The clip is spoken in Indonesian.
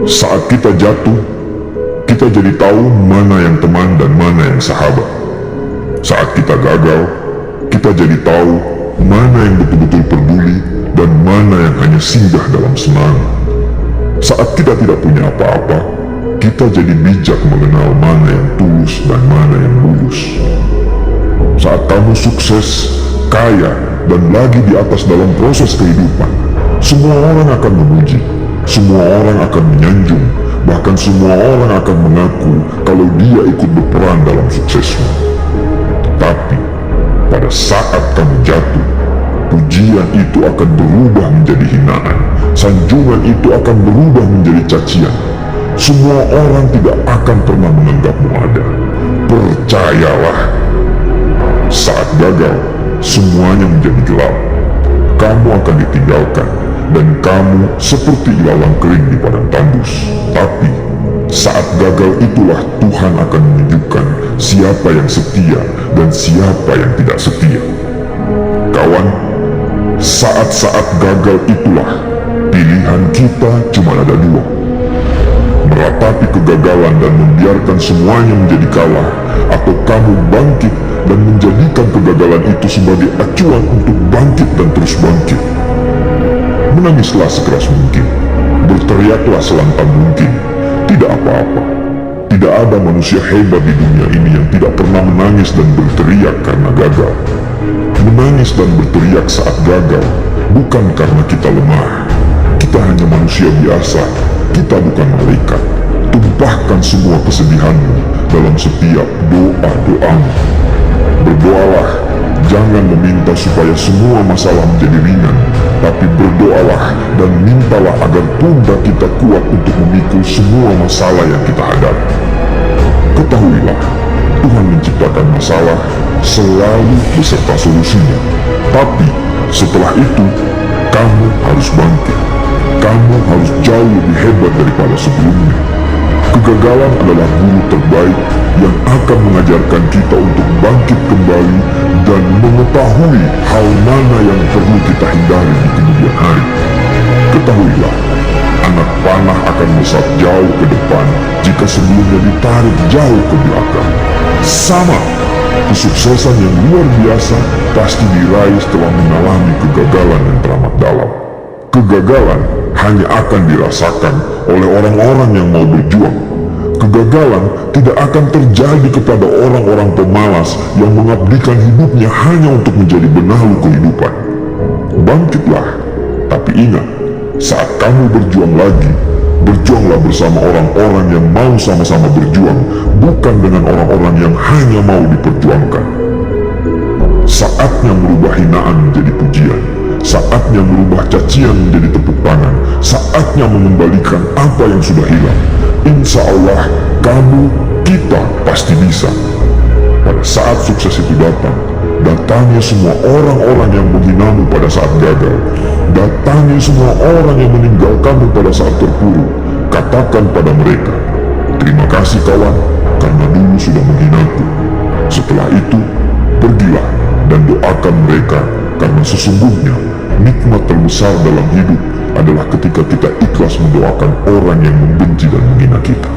Saat kita jatuh, kita jadi tahu mana yang teman dan mana yang sahabat. Saat kita gagal, kita jadi tahu mana yang betul-betul peduli dan mana yang hanya singgah dalam semangat. Saat kita tidak punya apa-apa, kita jadi bijak mengenal mana yang tulus dan mana yang lulus. Saat kamu sukses, kaya, dan lagi di atas dalam proses kehidupan, semua orang akan memuji, semua orang akan menyanjung, bahkan semua orang akan mengaku kalau dia ikut berperan dalam suksesmu. Tapi, pada saat kamu jatuh, pujian itu akan berubah menjadi hinaan, sanjungan itu akan berubah menjadi cacian. Semua orang tidak akan pernah menganggapmu ada. Percayalah, saat gagal, semuanya menjadi gelap. Kamu akan ditinggalkan, dan kamu seperti ilalang kering di padang tandus. Tapi, saat gagal itulah Tuhan akan menunjukkan siapa yang setia dan siapa yang tidak setia. Kawan, saat-saat gagal itulah pilihan kita cuma ada dua: meratapi kegagalan dan membiarkan semuanya menjadi kalah, atau kamu bangkit dan menjadikan kegagalan itu sebagai acuan untuk bangkit dan terus bangkit. Menangislah sekeras mungkin, berteriaklah selantang mungkin. Tidak apa-apa. Tidak ada manusia hebat di dunia ini yang tidak pernah menangis dan berteriak karena gagal. Menangis dan berteriak saat gagal bukan karena kita lemah. Kita hanya manusia biasa. Kita bukan malaikat. Tumpahkan semua kesedihanmu dalam setiap doa-doamu. Berdoalah, jangan meminta supaya semua masalah menjadi ringan, tapi berdoalah dan mintalah agar pundak kita kuat untuk memikul semua masalah yang kita hadapi. Ketahuilah, Tuhan menciptakan masalah selalu beserta solusinya. Tapi setelah itu, kamu harus bangkit. Kamu harus jauh lebih hebat daripada sebelumnya. Kegagalan adalah guru terbaik yang akan mengajarkan kita untuk bangkit kembali dan mengetahui hal mana yang perlu kita hindari di kemudian hari. Ketahuilah, anak panah akan melesat jauh ke depan jika sebelumnya ditarik jauh ke belakang. Sama, kesuksesan yang luar biasa pasti diraih setelah mengalami kegagalan yang teramat dalam. Kegagalan hanya akan dirasakan oleh orang-orang yang mau berjuang. Kegagalan tidak akan terjadi kepada orang-orang pemalas yang mengabdikan hidupnya hanya untuk menjadi benalu kehidupan. Bangkitlah, tapi ingat, saat kamu berjuang lagi, berjuanglah bersama orang-orang yang mau sama-sama berjuang, bukan dengan orang-orang yang hanya mau diperjuangkan. Saatnya merubah hinaan menjadi pujian. Saatnya merubah cacian menjadi tepuk tangan. Saatnya mengembalikan apa yang sudah hilang. Insya Allah, kamu, kita pasti bisa. Pada saat sukses itu datang, datangi semua orang-orang yang menghinamu pada saat gagal. Datangi semua orang yang meninggalkanmu pada saat terpuruk. Katakan pada mereka, terima kasih kawan, karena dulu sudah menghinaku. Setelah itu, pergilah dan doakan mereka, karena sesungguhnya nikmat terbesar dalam hidup adalah ketika kita ikhlas mendoakan orang yang membenci dan menghina kita.